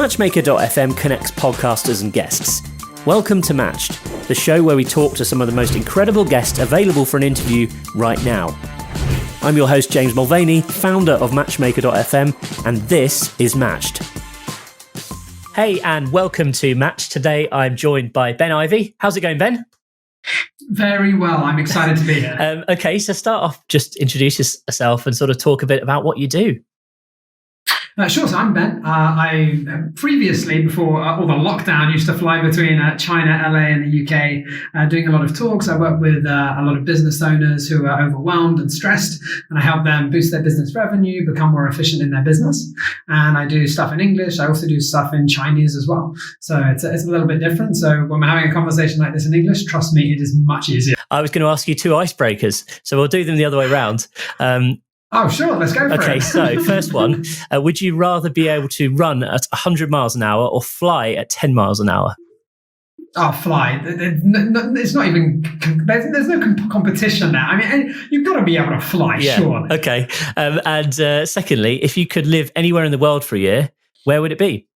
MatchMaker.fm connects podcasters and guests. Welcome to Matched, the show where we talk to some of the most incredible guests available for an interview right now. I'm your host, James Mulvany, founder of MatchMaker.fm, and this is Matched. Hey, and welcome to Match. Today I'm joined by Ben Ivey. How's it going, Ben? Very well. I'm excited to be here. Okay, so start off, just introduce yourself and sort of talk a bit about what you do. Sure, so I'm Ben. I previously, before all the lockdown, used to fly between China, LA and the UK, doing a lot of talks. I work with a lot of business owners who are overwhelmed and stressed, and I help them boost their business revenue, become more efficient in their business. And I do stuff in English. I also do stuff in Chinese as well. So it's a little bit different. So when we're having a conversation like this in English, trust me, it is much easier. I was going to ask you two icebreakers, so we'll do them the other way around. Oh, sure. Let's go for it. Okay, so first one, would you rather be able to run at 100 miles an hour or fly at 10 miles an hour? Oh, fly. It's not even, there's no competition there. I mean, you've got to be able to fly, surely. Okay. And secondly, if you could live anywhere in the world for a year, where would it be?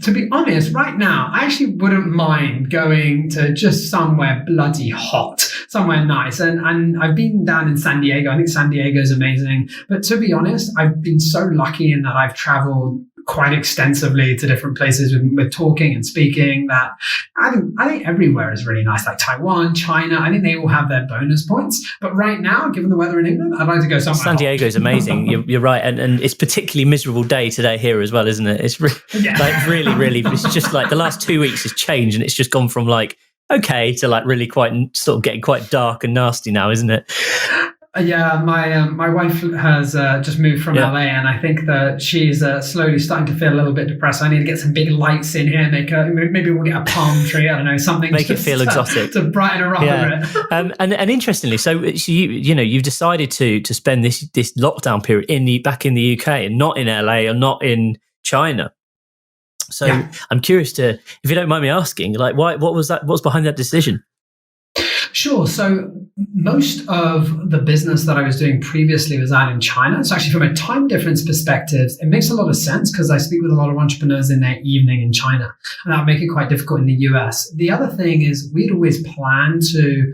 To be honest, right now, I actually wouldn't mind going to just somewhere bloody hot, somewhere nice. And I've been down in San Diego. I think San Diego is amazing. But to be honest, I've been so lucky in that I've traveled quite extensively to different places with talking and speaking that I think everywhere is really nice, like Taiwan, China. I think they all have their bonus points. But right now, given the weather in England, I'd like to go somewhere. San Diego is amazing. You're right. And it's particularly miserable day today here as well, isn't it? It's really, it's just like the last 2 weeks has changed and it's just gone from like, okay, to like really quite sort of getting quite dark and nasty now, isn't it? Yeah, my wife has just moved from LA, and I think that she's slowly starting to feel a little bit depressed. I need to get some big lights in here. Maybe we'll get a palm tree. I don't know, something. Make it feel exotic to brighten her up a bit. And interestingly, so you've decided to spend this lockdown period back in the UK and not in LA or not in China. So I'm curious if you don't mind me asking, like, what was that? What's behind that decision? Sure. So most of the business that I was doing previously was out in China. So actually from a time difference perspective, it makes a lot of sense because I speak with a lot of entrepreneurs in their evening in China, and that would make it quite difficult in the US. The other thing is we'd always planned to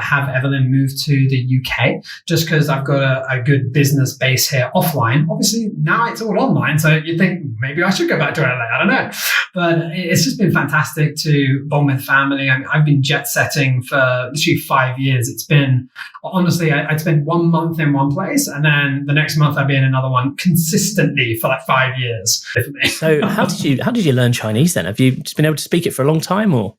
have Evelyn move to the UK just because I've got a good business base here offline. Obviously, now it's all online. So you think maybe I should go back to LA. I don't know. But it's just been fantastic to bond with family. I mean, I've been jet setting for literally 5 years. It's been, honestly, I'd spend 1 month in one place and then the next month I'd be in another one consistently for like 5 years. So how did you learn Chinese then? Have you just been able to speak it for a long time or?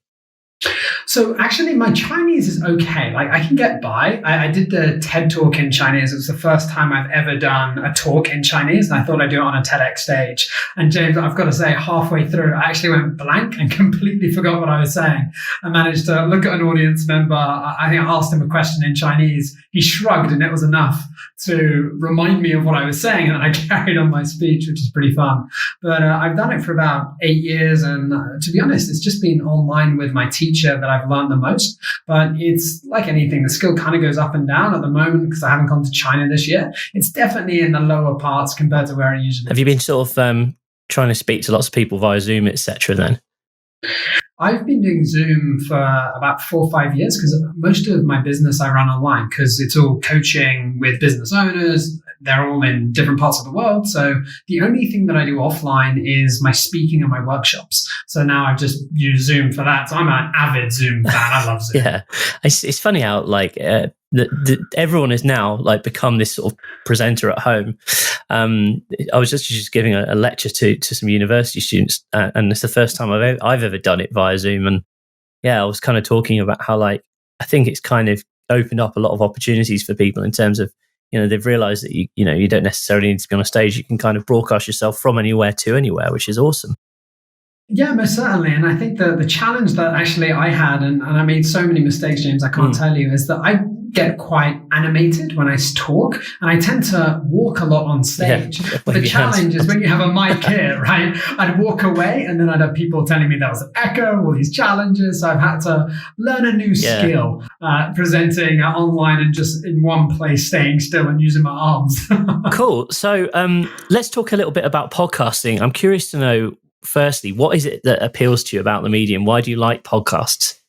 So actually, my Chinese is okay. Like I can get by. I did the TED talk in Chinese. It was the first time I've ever done a talk in Chinese, and I thought I'd do it on a TEDx stage. And James, I've got to say, halfway through, I actually went blank and completely forgot what I was saying. I managed to look at an audience member. I think I asked him a question in Chinese. He shrugged, and it was enough to remind me of what I was saying, and I carried on my speech, which is pretty fun. But I've done it for about 8 years, and to be honest, it's just been online with my teacher that I've learned the most. But it's like anything, the skill kind of goes up and down at the moment because I haven't gone to China this year. It's definitely in the lower parts compared to where I usually. Have you been sort of trying to speak to lots of people via Zoom, etc. then? I've been doing Zoom for about 4 or 5 years because most of my business I run online because it's all coaching with business owners. They're all in different parts of the world. So the only thing that I do offline is my speaking and my workshops. So now I've just used Zoom for that. So I'm an avid Zoom fan. I love Zoom. Yeah. It's funny how like everyone has now like become this sort of presenter at home. I was just giving a lecture to some university students, and it's the first time I've ever done it via Zoom. And yeah, I was kind of talking about how like I think it's kind of opened up a lot of opportunities for people in terms of they've realised that you don't necessarily need to be on a stage. You can kind of broadcast yourself from anywhere to anywhere, which is awesome. Yeah, most certainly. And I think the challenge that actually I had, and I made so many mistakes, James, I can't tell you, is that I get quite animated when I talk, and I tend to walk a lot on stage. Yeah, the challenge is when you have a mic here, right? I'd walk away and then I'd have people telling me there was an echo, all these challenges. So I've had to learn a new skill, presenting online and just in one place, staying still and using my arms. Cool. So let's talk a little bit about podcasting. I'm curious to know, firstly, what is it that appeals to you about the medium? Why do you like podcasts?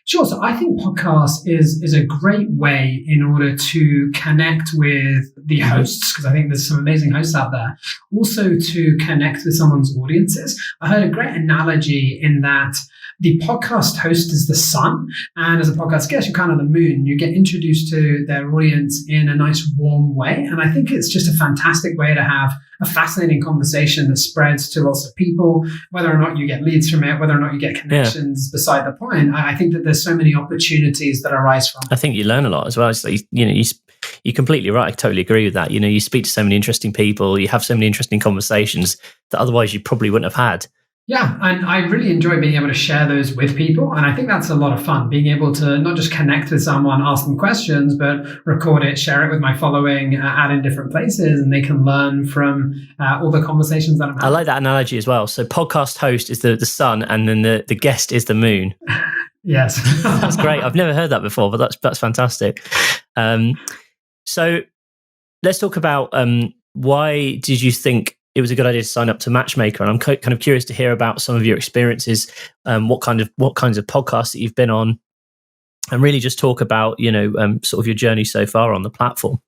Sure. So I think podcast is a great way in order to connect with the hosts, because I think there's some amazing hosts out there. Also to connect with someone's audiences. I heard a great analogy in that the podcast host is the sun, and as a podcast guest, you're kind of the moon. You get introduced to their audience in a nice warm way. And I think it's just a fantastic way to have a fascinating conversation that spreads to lots of people, whether or not you get leads from it, whether or not you get connections, beside the point. I think that there's so many opportunities that arise from it. I think you learn a lot as well. It's like, you're completely right. I totally agree with that. You speak to so many interesting people, you have so many interesting conversations that otherwise you probably wouldn't have had. Yeah, and I really enjoy being able to share those with people. And I think that's a lot of fun, being able to not just connect with someone, ask them questions, but record it, share it with my following, add in different places, and they can learn from all the conversations that I'm having. I like that analogy as well. So podcast host is the sun, and then the guest is the moon. Yes. That's great. I've never heard that before, but that's fantastic. So let's talk about why did you think it was a good idea to sign up to MatchMaker? And I'm kind of curious to hear about some of your experiences, what kinds of podcasts that you've been on, and really just talk about, sort of your journey so far on the platform.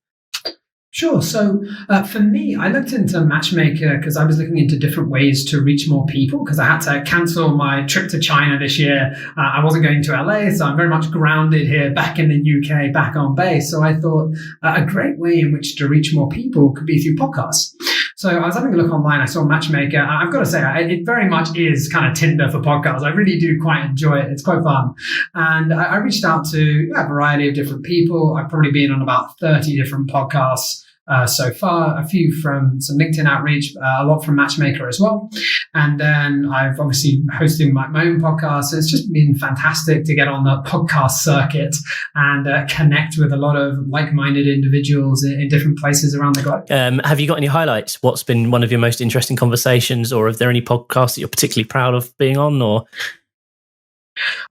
Sure. So for me, I looked into MatchMaker because I was looking into different ways to reach more people, because I had to cancel my trip to China this year. I wasn't going to LA, so I'm very much grounded here back in the UK, back on base. So I thought a great way in which to reach more people could be through podcasts. So I was having a look online. I saw MatchMaker. I've got to say, it very much is kind of Tinder for podcasts. I really do quite enjoy it. It's quite fun. And I reached out to a variety of different people. I've probably been on about 30 different podcasts so far, a few from some LinkedIn outreach, a lot from MatchMaker as well. And then I've obviously hosted my own podcast. So it's just been fantastic to get on the podcast circuit and connect with a lot of like-minded individuals in different places around the globe. Have you got any highlights? What's been one of your most interesting conversations, or are there any podcasts that you're particularly proud of being on? Or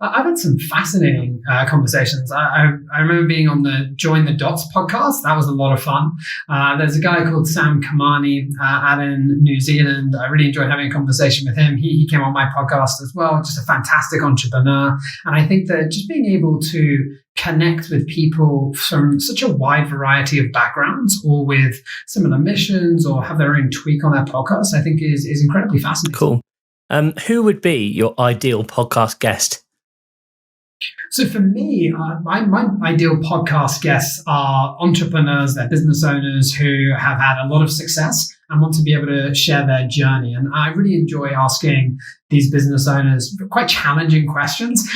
I've had some fascinating conversations. I remember being on the Join the Dots podcast. That was a lot of fun. There's a guy called Sam Kamani out in New Zealand. I really enjoyed having a conversation with him. He came on my podcast as well. Just a fantastic entrepreneur. And I think that just being able to connect with people from such a wide variety of backgrounds, or with similar missions, or have their own tweak on their podcast, I think is incredibly fascinating. Cool. Who would be your ideal podcast guest? So for me, my ideal podcast guests are entrepreneurs, they're business owners who have had a lot of success and want to be able to share their journey. And I really enjoy asking these business owners quite challenging questions,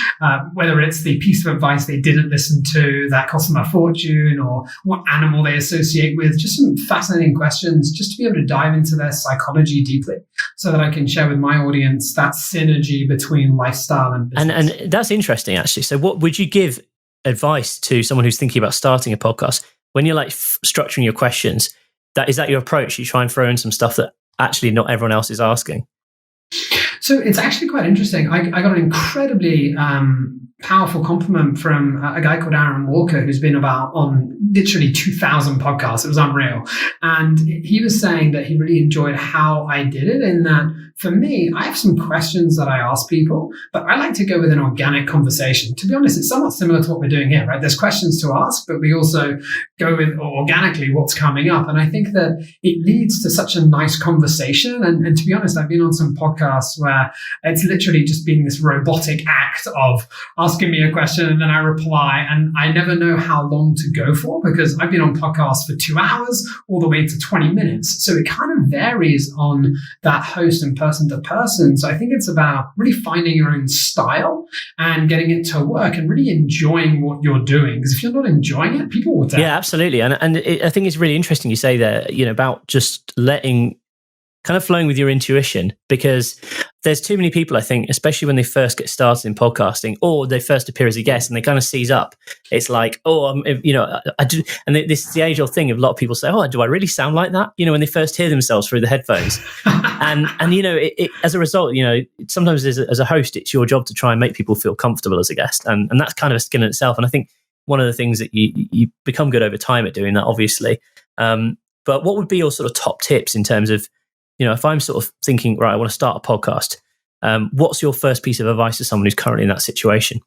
whether it's the piece of advice they didn't listen to that cost them a fortune, or what animal they associate with. Just some fascinating questions, just to be able to dive into their psychology deeply, so that I can share with my audience that synergy between lifestyle and business. And that's interesting, actually. So what would you give advice to someone who's thinking about starting a podcast when you're like structuring your questions? Is that your approach? You try and throw in some stuff that actually not everyone else is asking? So it's actually quite interesting. I got an incredibly powerful compliment from a guy called Aaron Walker, who's been on literally 2,000 podcasts. It was unreal. And he was saying that he really enjoyed how I did it, in that for me, I have some questions that I ask people, but I like to go with an organic conversation. To be honest, it's somewhat similar to what we're doing here, right? There's questions to ask, but we also go with organically what's coming up. And I think that it leads to such a nice conversation. And to be honest, I've been on some podcasts where it's literally just been this robotic act of asking me a question and then I reply, and I never know how long to go for, because I've been on podcasts for 2 hours all the way to 20 minutes. So it kind of varies on that host and person to person. So I think it's about really finding your own style and getting it to work and really enjoying what you're doing. Because if you're not enjoying it, people will tell. Yeah, absolutely. And I think it's really interesting you say there, about just letting, kind of flowing with your intuition, because there's too many people, I think, especially when they first get started in podcasting or they first appear as a guest and they kind of seize up. It's like, I do. And this is the age old thing of a lot of people say, oh, do I really sound like that? When they first hear themselves through the headphones. and as a result, sometimes as a host, it's your job to try and make people feel comfortable as a guest. And that's kind of a skill in itself. And I think one of the things that you become good over time at doing that, obviously. But what would be your sort of top tips in terms of, if I'm sort of thinking, right, I want to start a podcast, what's your first piece of advice to someone who's currently in that situation?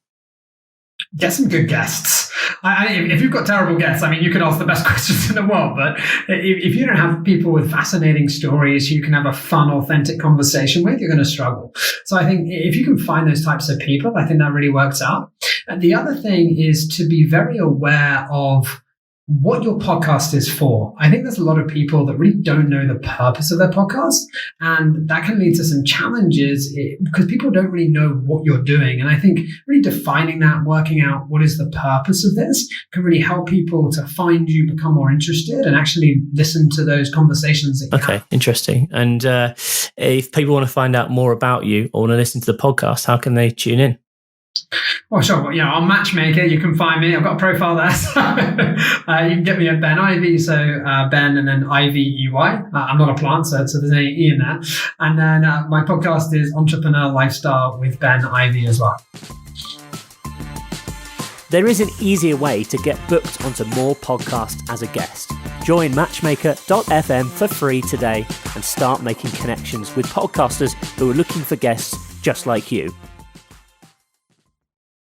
Get some good guests. If you've got terrible guests, you could ask the best questions in the world, but if you don't have people with fascinating stories who you can have a fun, authentic conversation with, you're going to struggle. So I think if you can find those types of people, I think that really works out. And the other thing is to be very aware of what your podcast is for. I think there's a lot of people that really don't know the purpose of their podcast, and that can lead to some challenges because people don't really know what you're doing. And I think really defining that, working out what is the purpose of this can really help people to find you, become more interested, and actually listen to those conversations that you have. Interesting. And if people want to find out more about you or want to listen to the podcast, how can they tune in? Well, sure. On MatchMaker, you can find me. I've got a profile there. So, you can get me at Ben Ivey. So Ben and then Ivey. I'm not a plant, so there's an E in there. And then my podcast is Entrepreneur Lifestyle with Ben Ivey as well. There is an easier way to get booked onto more podcasts as a guest. Join matchmaker.fm for free today and start making connections with podcasters who are looking for guests just like you.